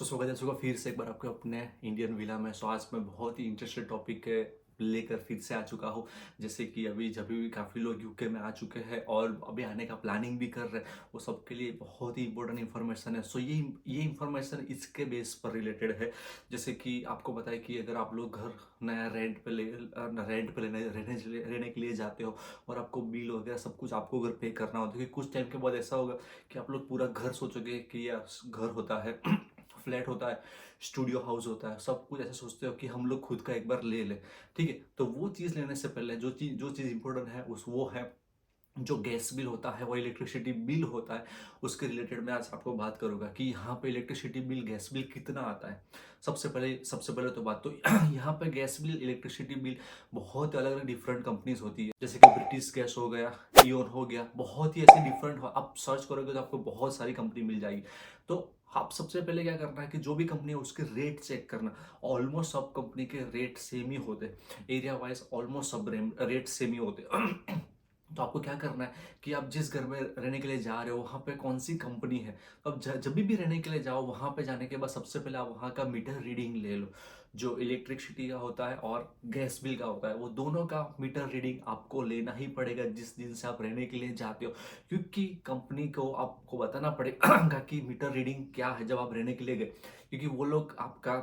तो स्वागत है सुबह फिर से एक बार आपके अपने इंडियन विला में। सो आज मैं बहुत ही इंटरेस्टेड टॉपिक लेकर फिर से आ चुका हूँ। जैसे कि अभी जब भी काफ़ी लोग यूके में आ चुके हैं और अभी आने का प्लानिंग भी कर रहे हैं, वो सबके लिए बहुत ही इंपॉर्टेंट इन्फॉर्मेशन है। सो ये इन्फॉर्मेशन इसके बेस पर रिलेटेड है। जैसे कि आपको पता है कि अगर आप लोग घर नया रेंट पे रहने के लिए जाते हो और आपको बिल वगैरह सब कुछ आपको घर पे करना होता है, क्योंकि कुछ टाइम के बाद ऐसा होगा कि आप लोग पूरा घर सोचोगे कि यार घर होता है फ्लैट होता है, स्टूडियो हाउस होता है, सब कुछ ऐसे सोचते हो कि हम लोग खुद का एक बार ले लें। ठीक है, तो वो चीज़ लेने से पहले जो चीज़ इंपॉर्टेंट है उस वो है जो गैस बिल होता है, वो इलेक्ट्रिसिटी बिल होता है। उसके रिलेटेड मैं आज आपको बात करूंगा कि यहाँ पे इलेक्ट्रिसिटी बिल गैस बिल कितना आता है। सबसे पहले तो बात तो यहाँ पे गैस बिल इलेक्ट्रिसिटी बिल बहुत अलग अलग डिफरेंट कंपनीज होती है। जैसे कि ब्रिटिश गैस हो गया, ईओन हो गया, बहुत ही ऐसे डिफरेंट हो। आप सर्च करोगे तो आपको बहुत सारी कंपनी मिल जाएगी। तो आप सबसे पहले क्या करना है कि जो भी कंपनी है उसके रेट चेक करना। ऑलमोस्ट सब कंपनी के रेट सेम ही होते, एरिया वाइज ऑलमोस्ट सब रेट सेम ही होते। तो आपको क्या करना है कि आप जिस घर में रहने के लिए जा रहे हो वहाँ पे कौन सी कंपनी है। तो अब जब भी रहने के लिए जाओ, वहाँ पे जाने के बाद सबसे पहले आप वहाँ का मीटर रीडिंग ले लो। जो इलेक्ट्रिसिटी का होता है और गैस बिल का होता है, वो दोनों का मीटर रीडिंग आपको लेना ही पड़ेगा जिस दिन से आप रहने के लिए जाते हो। क्योंकि कंपनी को आपको बताना पड़ेगा कि मीटर रीडिंग क्या है जब आप रहने के लिए गए, क्योंकि वो लोग आपका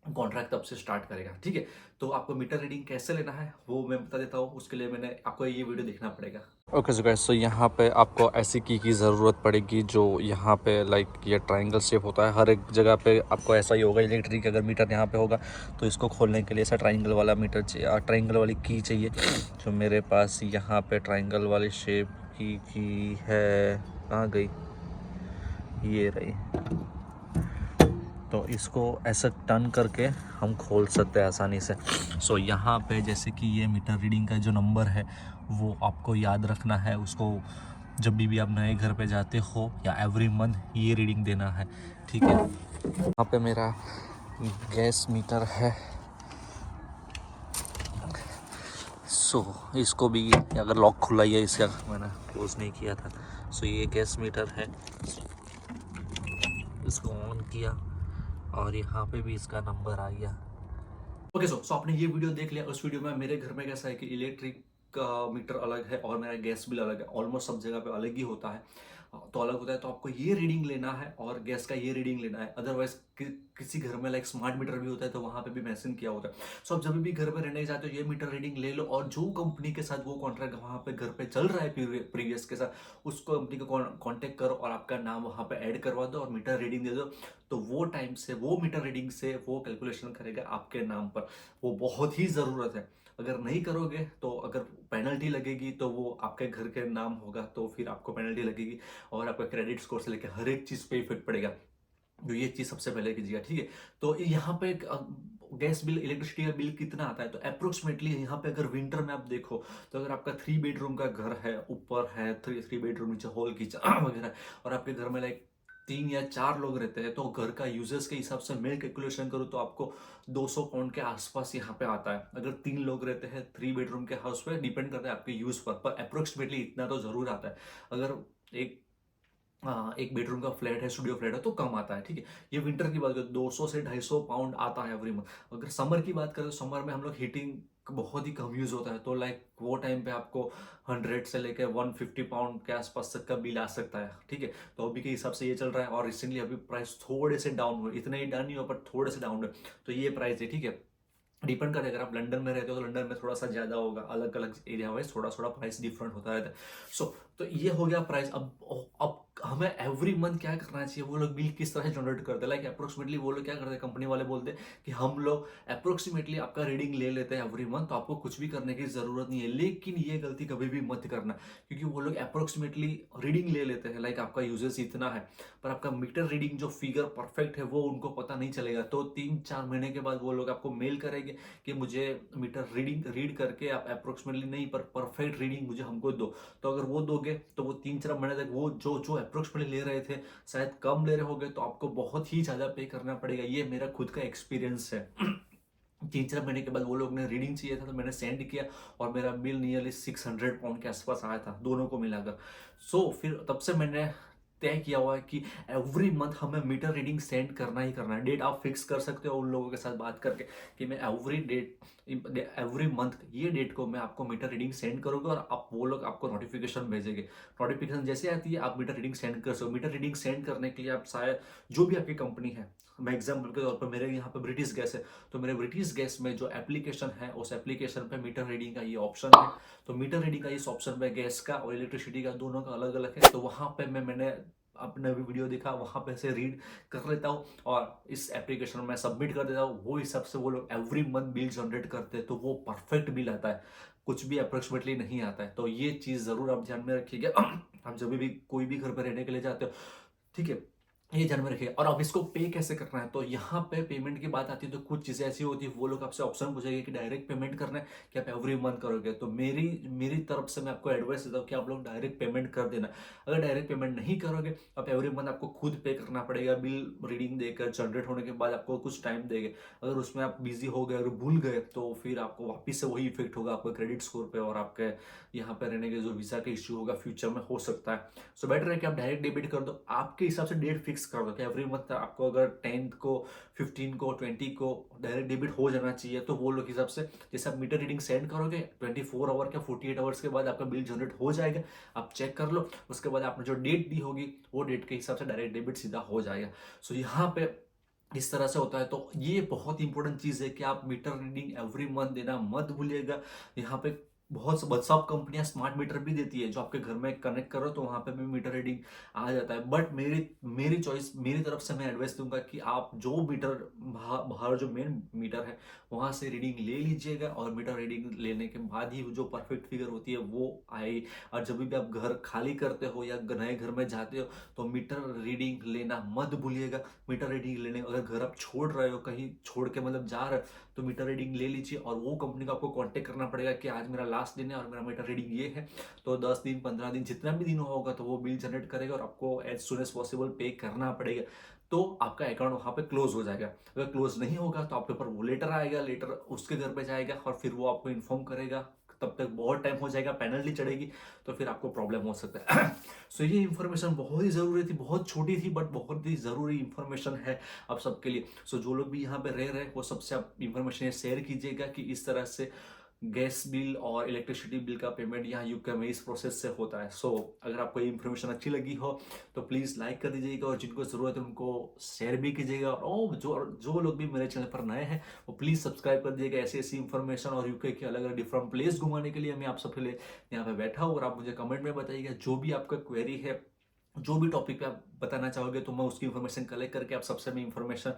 कॉन्ट्रैक्ट तब से स्टार्ट करेगा। ठीक है, तो आपको मीटर रीडिंग कैसे लेना है वो मैं बता देता हूँ। उसके लिए मैंने आपको ये वीडियो देखना पड़ेगा। ओके सो गाइस, यहाँ पे आपको ऐसी की ज़रूरत पड़ेगी जो यहाँ पे लाइक ये ट्रायंगल शेप होता है। हर एक जगह पे आपको ऐसा ही होगा। इलेक्ट्रिक अगर मीटर यहाँ पे होगा तो इसको खोलने के लिए ऐसा ट्रायंगल वाला मीटर चाहिए, ट्रायंगल वाली की चाहिए। जो मेरे पास यहाँ पे ट्रायंगल वाली शेप की है, कहाँ गई, ये रही। तो इसको ऐसा टर्न करके हम खोल सकते हैं आसानी से। सो यहाँ पे जैसे कि ये मीटर रीडिंग का जो नंबर है वो आपको याद रखना है। उसको जब भी आप नए घर पे जाते हो या एवरी मंथ ये रीडिंग देना है। ठीक है, यहाँ पे मेरा गैस मीटर है। सो इसको भी अगर लॉक खुला ही है, इसका मैंने क्लोज नहीं किया था। सो ये गैस मीटर है, इसको ऑन किया और यहाँ पे भी इसका नंबर आ गया। ओके सो आपने ये वीडियो देख लिया। उस वीडियो में मेरे घर में कैसा है कि इलेक्ट्रिक का मीटर अलग है और मेरा गैस बिल अलग है। ऑलमोस्ट सब जगह पे अलग ही होता है। तो अलग होता है, तो आपको ये रीडिंग लेना है और गैस का ये रीडिंग लेना है। अदरवाइज किसी घर में लाइक स्मार्ट मीटर भी होता है तो वहां पे भी मैंशन किया होता है। सो आप जब भी घर पे रहने जाते हो ये मीटर रीडिंग ले लो, और जो कंपनी के साथ वो कॉन्ट्रैक्ट वहां पे घर पे चल रहा है प्रीवियस के साथ, उस कंपनी को कॉन्टेक्ट करो और आपका नाम वहां पे ऐड करवा दो और मीटर रीडिंग दे दो। तो वो टाइम से वो मीटर रीडिंग से वो कैलकुलेशन करेगा आपके नाम पर। वो बहुत ही ज़रूरत है। अगर नहीं करोगे तो अगर पेनल्टी लगेगी तो वो आपके घर के नाम होगा, तो फिर आपको पेनल्टी लगेगी और आपका क्रेडिट स्कोर से लेकर हर एक चीज़ पे इफेक्ट पड़ेगा। तो ये चीज़ सबसे पहले कीजिएगा। ठीक है, तो यहाँ पे गैस बिल इलेक्ट्रिसिटी का बिल कितना आता है, तो अप्रोक्सीमेटली यहाँ पे अगर विंटर में आप देखो तो अगर आपका 3 बेडरूम का घर है, ऊपर है थ्री बेडरूम, नीचे हॉल किचन वगैरह, और आपके घर में लाइक 3 या 4 लोग रहते हैं, तो घर का यूजर्स के हिसाब से मैं कैलकुलेशन करूँ तो आपको 200 पाउंड के आसपास यहाँ पे आता है। अगर 3 लोग रहते हैं 3 बेडरूम के हाउस पे, डिपेंड करता है आपके यूज पर अप्रोक्सीमेटली इतना तो जरूर आता है। अगर एक एक बेडरूम का फ्लैट है, स्टूडियो फ्लैट है, तो कम आता है। ठीक है, ये विंटर की बात करें 200 से 250 पाउंड आता है एवरी मंथ। अगर समर की बात करें तो समर में हम लोग हीटिंग बहुत ही कम यूज होता है, तो लाइक वो टाइम पे आपको 100 से लेकर 150 पाउंड के आसपास तक का बिल आ सकता है। ठीक है, तो अभी के हिसाब से ये चल रहा है और रिसेंटली अभी प्राइस थोड़े से डाउन हुए, इतने ही डाउन नहीं हुआ पर थोड़े से डाउन हुए। तो ये प्राइस है। ठीक है, डिपेंड करे, अगर आप लंदन में रहते हो तो लंदन में थोड़ा सा ज्यादा होगा, अलग अलग एरिया वाइज थोड़ा थोड़ा प्राइस डिफरेंट होता रहता है। सो तो ये हो गया प्राइस। अब हमें एवरी मंथ क्या करना चाहिए, वो लोग बिल किस तरह से जनरेट करते हैं, लाइक अप्रोक्सीमेटली वो लोग क्या करते हैं, कंपनी वाले बोलते हैं कि हम लोग अप्रोक्सीमेटली आपका रीडिंग ले लेते हैं एवरी मंथ, तो आपको कुछ भी करने की जरूरत नहीं है। लेकिन ये गलती कभी भी मत करना, क्योंकि वो लोग अप्रोक्सीमेटली रीडिंग ले लेते हैं, लाइक आपका यूजेस इतना है, पर आपका मीटर रीडिंग जो फिगर परफेक्ट है वो उनको पता नहीं चलेगा। तो 3-4 महीने के बाद वो लोग आपको मेल करेंगे कि मुझे मीटर रीडिंग रीड करके आप अप्रोक्सीमेटली नहीं पर परफेक्ट रीडिंग मुझे हमको दो। तो अगर वो दोगे तो वो 3-4 महीने तक वो जो जो अप्रोक्सीमेटली ले रहे थे शायद कम ले रहे होगे, तो आपको बहुत ही ज़्यादा पे करना पड़ेगा। ये मेरा खुद का एक्सपीरियंस है। 3-4 महीने के बाद वो लोग ने रीडिंग चाहिए था तो मैंने सेंड किया और मेरा बिल नियरली 600 पाउंड के आसपास आया था दोनों को मिलाकर। फिर तब से मैंने तय किया हुआ है कि एवरी मंथ हमें मीटर रीडिंग सेंड करना ही करना है। डेट आप फिक्स कर सकते हो उन लोगों के साथ बात करके कि मैं एवरी मंथ ये डेट को मैं आपको मीटर रीडिंग सेंड करूंगा, और आप वो लोग आपको नोटिफिकेशन भेजेंगे। नोटिफिकेशन जैसे आती है आप मीटर रीडिंग सेंड कर सकते हो। मीटर रीडिंग सेंड करने के लिए आप शायद जो भी आपकी कंपनी है, मैं एग्जाम्पल के तौर पर मेरे यहाँ पे ब्रिटिश गैस है, तो मेरे ब्रिटिश गैस में जो एप्लीकेशन है उस एप्लीकेशन पे मीटर रीडिंग का ये ऑप्शन है। तो मीटर रीडिंग का इस ऑप्शन पे गैस का और इलेक्ट्रिसिटी का दोनों का अलग अलग है, तो वहां पे मैंने अपना भी वीडियो देखा, वहां पे से रीड कर लेता हूँ और इस एप्लीकेशन में सबमिट कर देता हूँ। वो हिसाब से वो लोग एवरी मंथ बिल जनरेट करते हैं, तो वो परफेक्ट बिल आता है, कुछ भी अप्रोक्सीमेटली नहीं आता है। तो ये चीज़ ज़रूर आप ध्यान में रखिएगा। आप जब भी कोई भी घर पर रहने के लिए जाते हो, ठीक है, ये ध्यान में रखिए। और अब इसको पे कैसे करना है, तो यहाँ पे पेमेंट की बात आती है तो कुछ चीज़ें ऐसी होती है, वो लोग आपसे ऑप्शन पूछेंगे कि डायरेक्ट पेमेंट करना है कि आप एवरी मंथ करोगे। तो मेरी मेरी तरफ से मैं आपको एडवाइस देता हूँ कि आप लोग डायरेक्ट पेमेंट कर देना। अगर डायरेक्ट पेमेंट नहीं करोगे, आप एवरी मंथ आपको खुद पे करना पड़ेगा। बिल रीडिंग देकर जनरेट होने के बाद आपको कुछ टाइम देंगे, अगर उसमें आप बिजी हो गए और भूल गए तो फिर आपको वापिस से वही इफेक्ट होगा आपके क्रेडिट स्कोर पे, और आपके यहाँ पे रहने के जो वीज़ा का इश्यू होगा फ्यूचर में हो सकता है। सो बेटर है कि आप डायरेक्ट डेबिट कर दो, आपके हिसाब से डेट फिक्स कर दो कि एवरी मंथ आपको अगर 10th को, 15 को, 20 को डायरेक्ट डेबिट हो जाना चाहिए। तो वो लोग हिसाब से जैसे आप मीटर रीडिंग सेंड करोगे 24 आवर या 48 आवर्स के बाद आपका बिल जनरेट हो जाएगा, आप चेक कर लो। उसके बाद आपने जो डेट दी होगी वो डेट के हिसाब से डायरेक्ट डेबिट सीधा हो जाएगा। सो यहाँ पे इस तरह से होता है। तो ये बहुत इंपॉर्टेंट चीज़ है कि आप मीटर रीडिंग एवरी मंथ देना मत भूलिएगा। यहाँ पे सब कंपनियां स्मार्ट मीटर भी देती है, जो आपके घर में कनेक्ट करो तो वहां पे भी मीटर रीडिंग आ जाता है। बट मेरी मेरी चॉइस, मेरी तरफ से मैं एडवाइस दूंगा कि आप जो मीटर बाहर जो मेन मीटर है वहां से रीडिंग ले लीजिएगा, और मीटर रीडिंग लेने के बाद ही जो परफेक्ट फिगर होती है वो आए। और जब भी आप घर खाली करते हो या नए घर में जाते हो तो मीटर रीडिंग लेना मत भूलिएगा। मीटर रीडिंग लेने, अगर घर आप छोड़ रहे हो, कहीं छोड़ के मतलब जा रहे हो, तो मीटर रीडिंग ले लीजिए। और वो कंपनी को आपको कांटेक्ट करना पड़ेगा कि आज मेरा लास्ट दिन है और मेरा मीटर रीडिंग ये है। तो 10 दिन, 15 दिन, जितना भी दिन होगा तो वो बिल जनरेट करेगा और आपको एज सुन एज पॉसिबल पे करना पड़ेगा। तो आपका अकाउंट वहां पे क्लोज हो जाएगा। अगर क्लोज नहीं होगा तो आपके ऊपर वो लेटर आएगा, लेटर उसके घर पे जाएगा और फिर वो आपको इन्फॉर्म करेगा। तब तक बहुत टाइम हो जाएगा, पेनल्टी चढ़ेगी, तो फिर आपको प्रॉब्लम हो सकता है। सो ये इन्फॉर्मेशन बहुत ही जरूरी थी, बहुत छोटी थी बट बहुत ही जरूरी इन्फॉर्मेशन है आप सबके लिए। सो जो लोग भी यहाँ पे रह रहे हैं वो सबसे आप इन्फॉर्मेशन शेयर कीजिएगा कि इस तरह से गैस बिल और इलेक्ट्रिसिटी बिल का पेमेंट यहाँ यूके में इस प्रोसेस से होता है। सो अगर आपको ये इन्फॉर्मेशन अच्छी लगी हो तो प्लीज़ लाइक कर दीजिएगा, और जिनको ज़रूरत है उनको शेयर भी कीजिएगा। और जो लोग भी मेरे चैनल पर नए हैं वो प्लीज़ सब्सक्राइब कर दीजिएगा। ऐसी ऐसी इन्फॉर्मेशन और यूके के अलग अलग डिफरेंट प्लेस घुमाने के लिए मैं आप सबके लिए यहाँ पे बैठा हूँ। और आप मुझे कमेंट में बताइएगा जो भी आपका क्वेरी है, जो भी टॉपिक पे आप बताना चाहोगे, तो मैं उसकी इन्फॉर्मेशन कलेक्ट करके आप सबसे मैं इन्फॉर्मेशन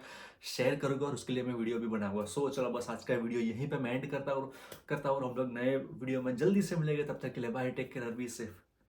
शेयर करूंगा और उसके लिए मैं वीडियो भी बनाऊंगा। सो चलो बस आज का वीडियो यहीं पे मैं एंड करता हूँ, और हम लोग नए वीडियो में जल्दी से मिलेंगे। तब तक के लिए bye, take care, be safe.